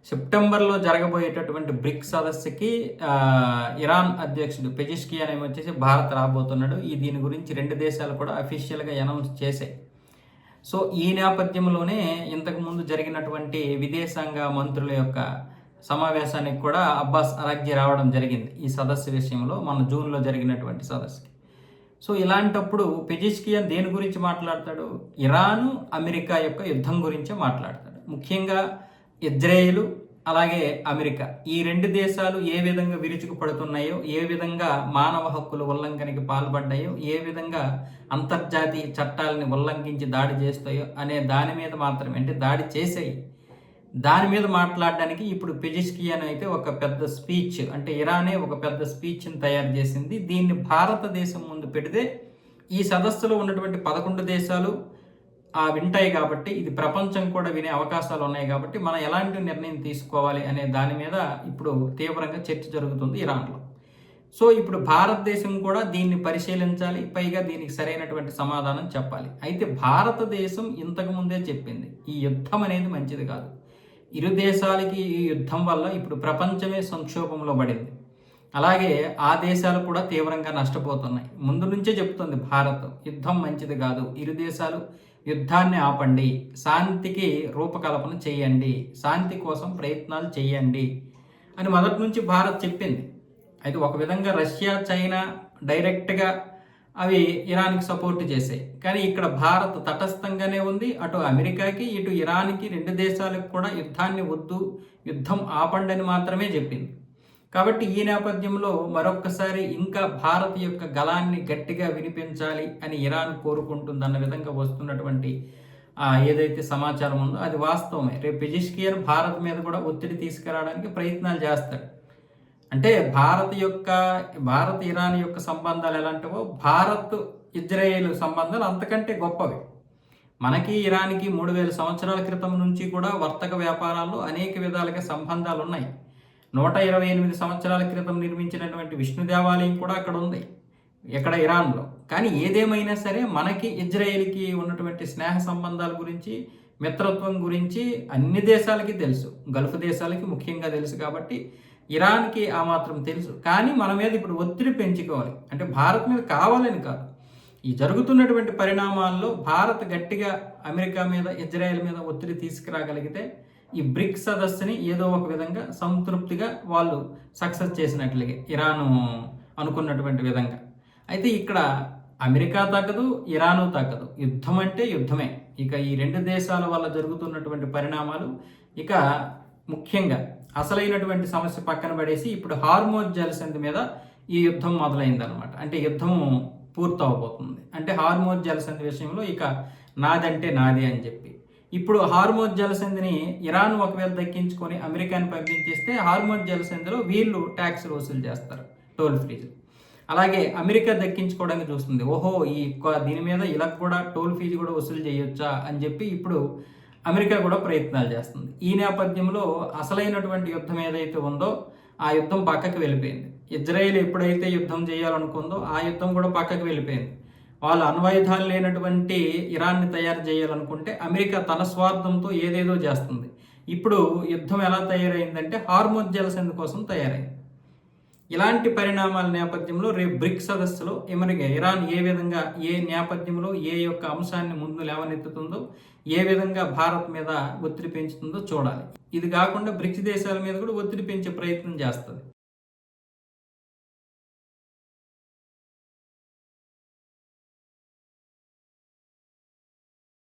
సెప్టెంబర్లో జరగబోయేటటువంటి bricks సదస్సుకి Iran అధ్యక్షుడు Pezeshkian వచ్చేసి భారత్ రాబోతున్నాడు. దీని గురించి రెండు దేశాలు కూడా అఫీషియల్గా అనౌన్స్ చేశాయి. సో ఈ నేపథ్యంలోనే ఇంతకుముందు జరిగినటువంటి విదేశాంగ మంత్రుల యొక్క సమావేశానికి కూడా అబ్బాస్ అరాగ్జీ రావడం జరిగింది ఈ సదస్సు విషయంలో, మన జూన్లో జరిగినటువంటి సదస్సుకి. సో ఇలాంటప్పుడు పెజిష్కియాన్ దేని గురించి మాట్లాడతాడు? ఇరాను అమెరికా యొక్క యుద్ధం గురించే మాట్లాడతాడు. ముఖ్యంగా ఇజ్రాయేలు అలాగే అమెరికా, ఈ రెండు దేశాలు ఏ విధంగా విరుచుకుపడుతున్నాయో, ఏ విధంగా మానవ హక్కుల ఉల్లంఘనకి పాల్పడ్డాయో, ఏ విధంగా అంతర్జాతీయ చట్టాలని ఉల్లంఘించి దాడి చేస్తాయో అనే దాని మీద మాత్రమే, అంటే దాడి చేసాయి దాని మీద మాట్లాడడానికి ఇప్పుడు పెజిష్కియాన్ అయితే ఒక పెద్ద స్పీచ్, అంటే ఇరానే ఒక పెద్ద స్పీచ్ని తయారు చేసింది. దీన్ని భారతదేశం ముందు పెడితే ఈ సదస్సులో ఉన్నటువంటి 11 దేశాలు వింటాయి కాబట్టి, ఇది ప్రపంచం కూడా వినే అవకాశాలు ఉన్నాయి కాబట్టి మనం ఎలాంటి నిర్ణయం తీసుకోవాలి అనే దాని మీద ఇప్పుడు తీవ్రంగా చర్చ జరుగుతుంది ఇరాన్లో. సో ఇప్పుడు భారతదేశం కూడా దీన్ని పరిశీలించాలి, పైగా దీనికి సరైనటువంటి సమాధానం చెప్పాలి. అయితే భారతదేశం ఇంతకు ముందే చెప్పింది, ఈ యుద్ధం అనేది మంచిది కాదు. ఇరు దేశాలకి ఈ యుద్ధం వల్ల ఇప్పుడు ప్రపంచమే సంక్షోభంలో పడింది. అలాగే ఆ దేశాలు కూడా తీవ్రంగా నష్టపోతున్నాయి. ముందు నుంచే చెప్తుంది భారత్, యుద్ధం మంచిది కాదు, ఇరు దేశాలు యుద్ధాన్ని ఆపండి, శాంతికి రూపకల్పన చేయండి, శాంతి కోసం ప్రయత్నాలు చేయండి అని మొదటి నుంచి భారత్ చెప్పింది. అయితే ఒక విధంగా రష్యా, చైనా డైరెక్ట్గా అవి ఇరాన్కి సపోర్ట్ చేసాయి. కానీ ఇక్కడ భారత్ తటస్థంగానే ఉంది. అటు అమెరికాకి, ఇటు ఇరాన్కి, రెండు దేశాలకు కూడా యుద్ధాన్ని వద్దు, యుద్ధం ఆపండి అని మాత్రమే చెప్పింది. కాబట్టి ఈ నేపథ్యంలో మరొక్కసారి ఇంకా భారత్ యొక్క గళాన్ని గట్టిగా వినిపించాలి అని ఇరాన్ కోరుకుంటుందన్న విధంగా వస్తున్నటువంటి ఏదైతే సమాచారం ఉందో అది వాస్తవమే. రేపు పెజిష్కియాన్ భారత్ మీద కూడా ఒత్తిడి తీసుకురావడానికి ప్రయత్నాలు చేస్తాడు. అంటే భారత్ ఇరాన్ యొక్క సంబంధాలు ఎలాంటివో, భారత్ ఇజ్రాయేల్ సంబంధాలు అంతకంటే గొప్పవి. మనకి ఇరాన్కి 3000 సంవత్సరాల క్రితం నుంచి కూడా వర్తక వ్యాపారాల్లో అనేక విధాలుగా సంబంధాలు ఉన్నాయి. 128 సంవత్సరాల క్రితం నిర్మించినటువంటి విష్ణు దేవాలయం కూడా అక్కడ ఉంది, ఇక్కడ ఇరాన్లో. కానీ ఏదేమైనా సరే మనకి ఇజ్రాయేల్కి ఉన్నటువంటి స్నేహ సంబంధాల గురించి, మిత్రత్వం గురించి అన్ని దేశాలకి తెలుసు, గల్ఫ్ దేశాలకి ముఖ్యంగా తెలుసు. కాబట్టి ఇరాన్కి ఆ మాత్రం తెలుసు. కానీ మన మీద ఇప్పుడు ఒత్తిడి పెంచుకోవాలి, అంటే భారత్ మీద కావాలని కాదు. ఈ జరుగుతున్నటువంటి పరిణామాల్లో భారత్ గట్టిగా అమెరికా మీద, ఇజ్రాయెల్ మీద ఒత్తిడి తీసుకురాగలిగితే ఈ బ్రిక్స్ సదస్సుని ఏదో ఒక విధంగా సంతృప్తిగా వాళ్ళు సక్సెస్ చేసినట్లుగా ఇరాను అనుకున్నటువంటి విధంగా. అయితే ఇక్కడ అమెరికా తగ్గదు, ఇరాను తగ్గదు, యుద్ధం అంటే యుద్ధమే. ఇక ఈ రెండు దేశాల వల్ల జరుగుతున్నటువంటి పరిణామాలు, ఇక ముఖ్యంగా అసలైనటువంటి సమస్య పక్కన పడేసి ఇప్పుడు హార్మోజ్ జలసంధి మీద ఈ యుద్ధం మొదలైందనమాట. అంటే యుద్ధం పూర్తవబోతుంది. అంటే హార్మోజ్ జలసంధి విషయంలో ఇక నాదంటే నాది అని చెప్పి ఇప్పుడు హార్మోజ్ జలసంధిని ఇరాన్ ఒకవేళ దక్కించుకొని అమెరికాని పంపించేస్తే హార్మోజ్ జలసంధిలో వీళ్ళు ట్యాక్స్ వసూలు చేస్తారు, టోల్ ఫీజు. అలాగే అమెరికా దక్కించుకోవడానికి చూస్తుంది, ఓహో దీని మీద ఇలా కూడా టోల్ ఫీజు కూడా వసూలు చేయొచ్చా అని చెప్పి ఇప్పుడు అమెరికా కూడా ప్రయత్నాలు చేస్తుంది. ఈ నేపథ్యంలో అసలైనటువంటి యుద్ధం ఏదైతే ఉందో ఆ యుద్ధం పక్కకి వెళ్ళిపోయింది. ఇజ్రాయెల్ ఎప్పుడైతే యుద్ధం చేయాలనుకుందో ఆ యుద్ధం కూడా పక్కకి వెళ్ళిపోయింది. వాళ్ళు అణ్వాయుధాలు లేనటువంటి ఇరాన్ని తయారు చేయాలనుకుంటే అమెరికా తన స్వార్థంతో ఏదేదో చేస్తుంది. ఇప్పుడు యుద్ధం ఎలా తయారైందంటే హార్మోజ్ జలసంధి కోసం తయారైంది. ఇలాంటి పరిణామాల నేపథ్యంలో రేపు బ్రిక్స్ సదస్సులో ఇరాన్ ఏ విధంగా, ఏ నేపథ్యంలో ఏ యొక్క అంశాన్ని ముందు లేవనెత్తుతుందో, ఏ విధంగా భారత్ మీద ఒత్తిడి పెంచుతుందో చూడాలి. ఇది కాకుండా బ్రిక్స్ దేశాల మీద కూడా ఒత్తిడి పెంచే ప్రయత్నం చేస్తుంది.